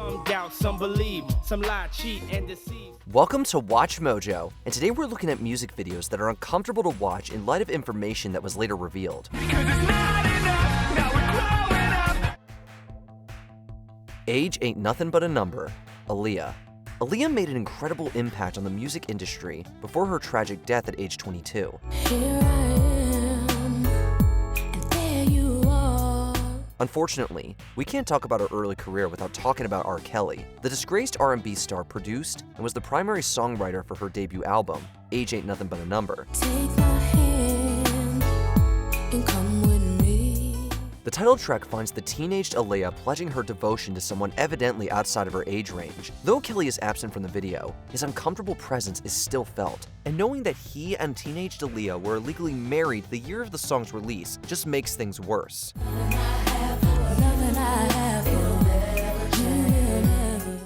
Some doubt, some believe, some lie, cheat, and deceive. Welcome to Watch Mojo, and today we're looking at music videos that are uncomfortable to watch in light of information that was later revealed. Because it's not enough, now we're growing up. Age ain't nothing but a number. Aaliyah. Aaliyah made an incredible impact on the music industry before her tragic death at age 22. Here I am, and there you are. Unfortunately, we can't talk about her early career without talking about R. Kelly. The disgraced R&B star produced and was the primary songwriter for her debut album, Age Ain't Nothing But a Number. Take my hand and come with me. The title track finds the teenaged Aaliyah pledging her devotion to someone evidently outside of her age range. Though Kelly is absent from the video, his uncomfortable presence is still felt, and knowing that he and teenaged Aaliyah were illegally married the year of the song's release just makes things worse.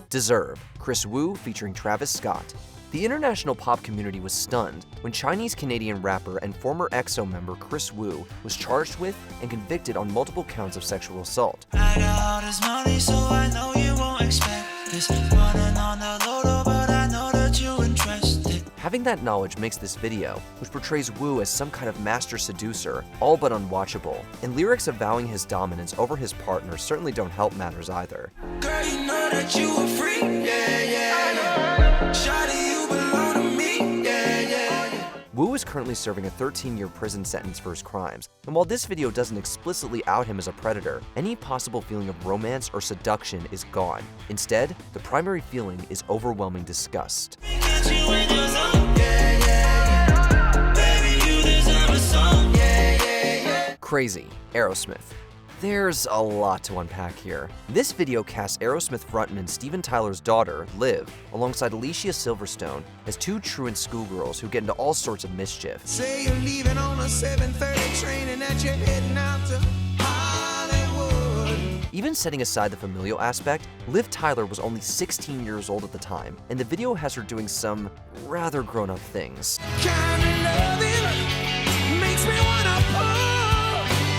Deserve, Kris Wu featuring Travis Scott. The international pop community was stunned when Chinese-Canadian rapper and former EXO member Kris Wu was charged with and convicted on multiple counts of sexual assault. I got all this money, so I know you won't expect this. Running on the low, but I know that you're interested. Having that knowledge makes this video, which portrays Wu as some kind of master seducer, all but unwatchable, and lyrics avowing his dominance over his partner certainly don't help matters either. Girl, you know that you were free, yeah. Shawty, you belong to me, yeah. Wu is currently serving a 13-year prison sentence for his crimes, and while this video doesn't explicitly out him as a predator, any possible feeling of romance or seduction is gone. Instead, the primary feeling is overwhelming disgust. Get you in your zone, yeah. Baby, you deserve a song, yeah. Crazy, Aerosmith. There's a lot to unpack here. This video casts Aerosmith frontman Steven Tyler's daughter, Liv, alongside Alicia Silverstone as two truant schoolgirls who get into all sorts of mischief. Say you're leaving on a 7:30 train and that you're heading out to Hollywood. Even setting aside the familial aspect, Liv Tyler was only 16 years old at the time, and the video has her doing some rather grown-up things. Kind of loving makes me wanna pull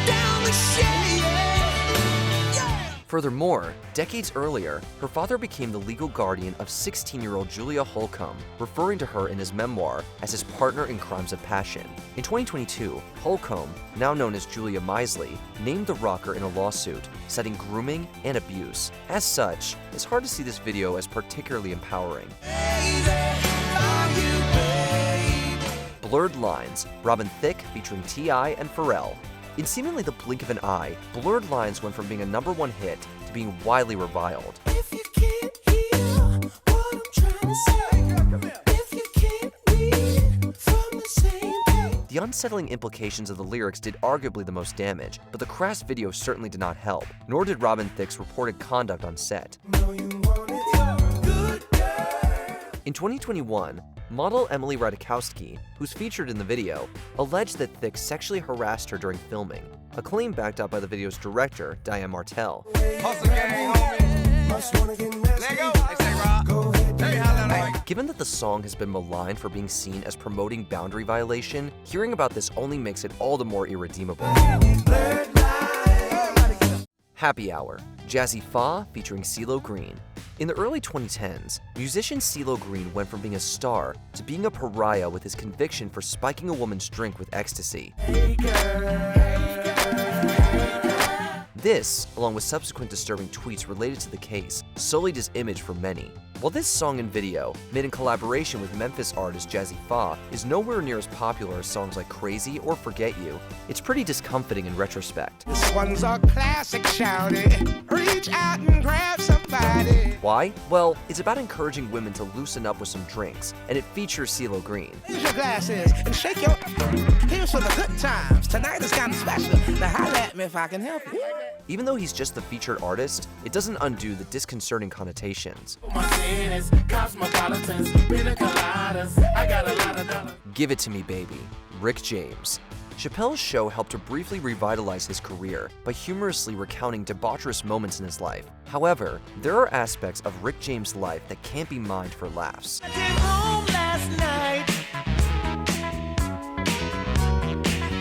down the shade. Furthermore, decades earlier, her father became the legal guardian of 16-year-old Julia Holcomb, referring to her in his memoir as his partner in crimes of passion. In 2022, Holcomb, now known as Julia Misley, named the rocker in a lawsuit, citing grooming and abuse. As such, it's hard to see this video as particularly empowering. Blurred Lines, Robin Thicke featuring T.I. and Pharrell. In seemingly the blink of an eye, Blurred Lines went from being a #1 hit to being widely reviled. If you can't hear what I'm trying to say, if you can't read from the same page. The unsettling implications of the lyrics did arguably the most damage, but the crass video certainly did not help, nor did Robin Thicke's reported conduct on set. No, you want it good, girl. In 2021, model Emily Ratajkowski, who's featured in the video, alleged that Thicke sexually harassed her during filming, a claim backed up by the video's director, Diane Martell. Given that the song has been maligned for being seen as promoting boundary violation, hearing about this only makes it all the more irredeemable. Happy Hour, Jazzy Fa featuring CeeLo Green. In the early 2010s, musician CeeLo Green went from being a star to being a pariah with his conviction for spiking a woman's drink with ecstasy. This, along with subsequent disturbing tweets related to the case, sullied his image for many. While this song and video, made in collaboration with Memphis artist Jazzy Fa, is nowhere near as popular as songs like Crazy or Forget You, it's pretty discomfiting in retrospect. This one's a classic, shout it. Reach out and grab somebody. Why? Well, it's about encouraging women to loosen up with some drinks, and it features CeeLo Green. Raise your glasses and shake your. Here's for the good times. Tonight is kind of special. Now holla at me if I can help you. Even though he's just the featured artist, it doesn't undo the disconcerting connotations. Give It To Me Baby, Rick James. Chappelle's show helped to briefly revitalize his career by humorously recounting debaucherous moments in his life. However, there are aspects of Rick James' life that can't be mined for laughs. I came home last night.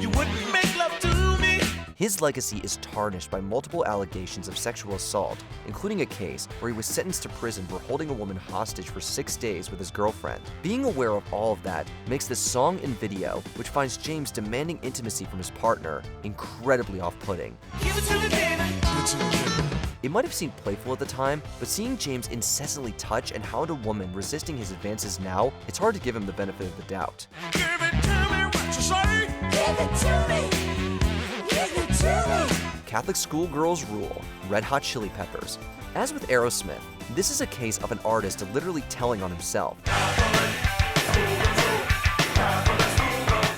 You wouldn't make love to me. His legacy is tarnished by multiple allegations of sexual assault, including a case where he was sentenced to prison for holding a woman hostage for 6 days with his girlfriend. Being aware of all of that makes this song and video, which finds James demanding intimacy from his partner, incredibly off-putting. It might have seemed playful at the time, but seeing James incessantly touch and hound a woman resisting his advances now, it's hard to give him the benefit of the doubt. Give it to me, what you say? Give it to me. Give it to me. Catholic schoolgirls rule, Red Hot Chili Peppers. As with Aerosmith, this is a case of an artist literally telling on himself.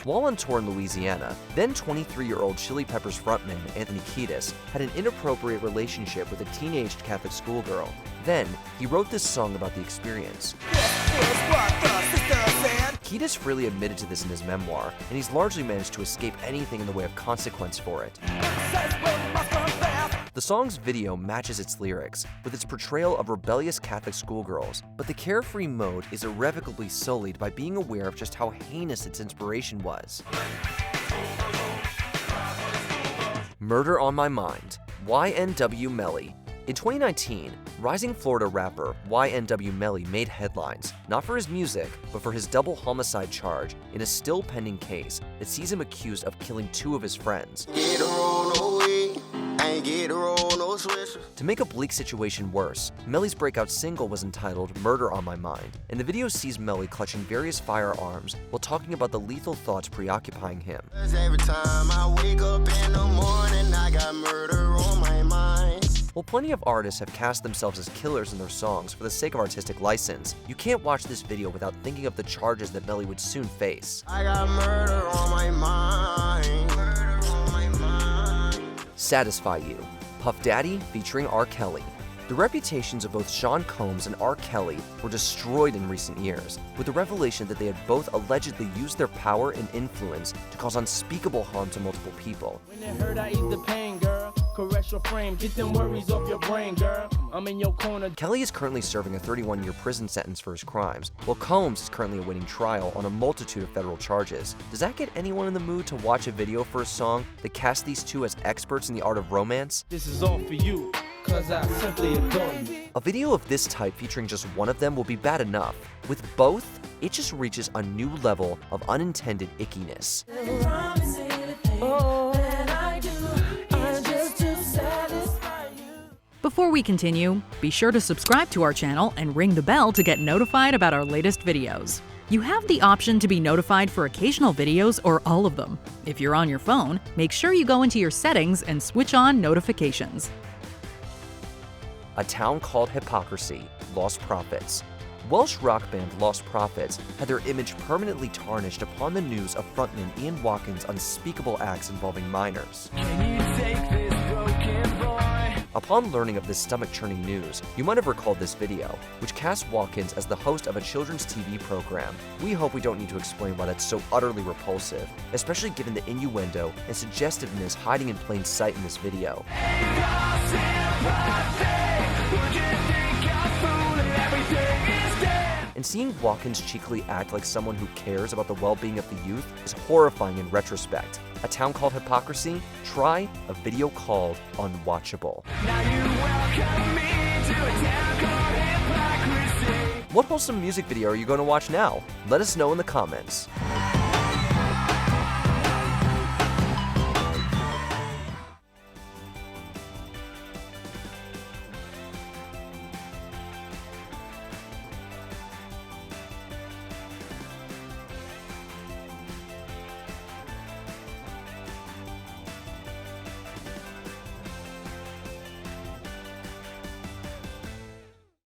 While on tour in Louisiana, then 23-year-old Chili Peppers frontman Anthony Kiedis had an inappropriate relationship with a teenaged Catholic schoolgirl. Then, he wrote this song about the experience. Kiedis freely admitted to this in his memoir, and he's largely managed to escape anything in the way of consequence for it. The song's video matches its lyrics, with its portrayal of rebellious Catholic schoolgirls, but the carefree mode is irrevocably sullied by being aware of just how heinous its inspiration was. Murder on My Mind, YNW Melly. In 2019, rising Florida rapper YNW Melly made headlines, not for his music, but for his double homicide charge in a still pending case that sees him accused of killing 2 of his friends. To make a bleak situation worse, Melly's breakout single was entitled Murder on My Mind, and the video sees Melly clutching various firearms while talking about the lethal thoughts preoccupying him. Every time I wake up in the morning, I got murder on my mind. While plenty of artists have cast themselves as killers in their songs for the sake of artistic license, you can't watch this video without thinking of the charges that Melly would soon face. I got murder on my mind. Murder on my mind. Satisfy You, Puff Daddy featuring R. Kelly. The reputations of both Sean Combs and R. Kelly were destroyed in recent years, with the revelation that they had both allegedly used their power and influence to cause unspeakable harm to multiple people. When it hurt, I ease the pain, girl. Caress your frame, get them worries off your brain, girl. I'm in your corner. Kelly is currently serving a 31-year prison sentence for his crimes, while Combs is currently awaiting trial on a multitude of federal charges. Does that get anyone in the mood to watch a video for a song that casts these two as experts in the art of romance? This is all for you, cause I simply adore you. A video of this type featuring just one of them will be bad enough. With both, it just reaches a new level of unintended ickiness. Before we continue, be sure to subscribe to our channel and ring the bell to get notified about our latest videos. You have the option to be notified for occasional videos or all of them. If you're on your phone, make sure you go into your settings and switch on notifications. A Town Called Hypocrisy, Lostprophets. Welsh rock band Lostprophets had their image permanently tarnished upon the news of frontman Ian Watkins' unspeakable acts involving minors. Can you take this broken boy? Upon learning of this stomach-churning news, you might have recalled this video, which cast Watkins as the host of a children's TV program. We hope we don't need to explain why that's so utterly repulsive, especially given the innuendo and suggestiveness hiding in plain sight in this video. And seeing Watkins cheekily act like someone who cares about the well-being of the youth is horrifying in retrospect. A Town Called Hypocrisy? Try a video called Unwatchable. Now you welcome me to a town called hypocrisy. What wholesome music video are you going to watch now? Let us know in the comments.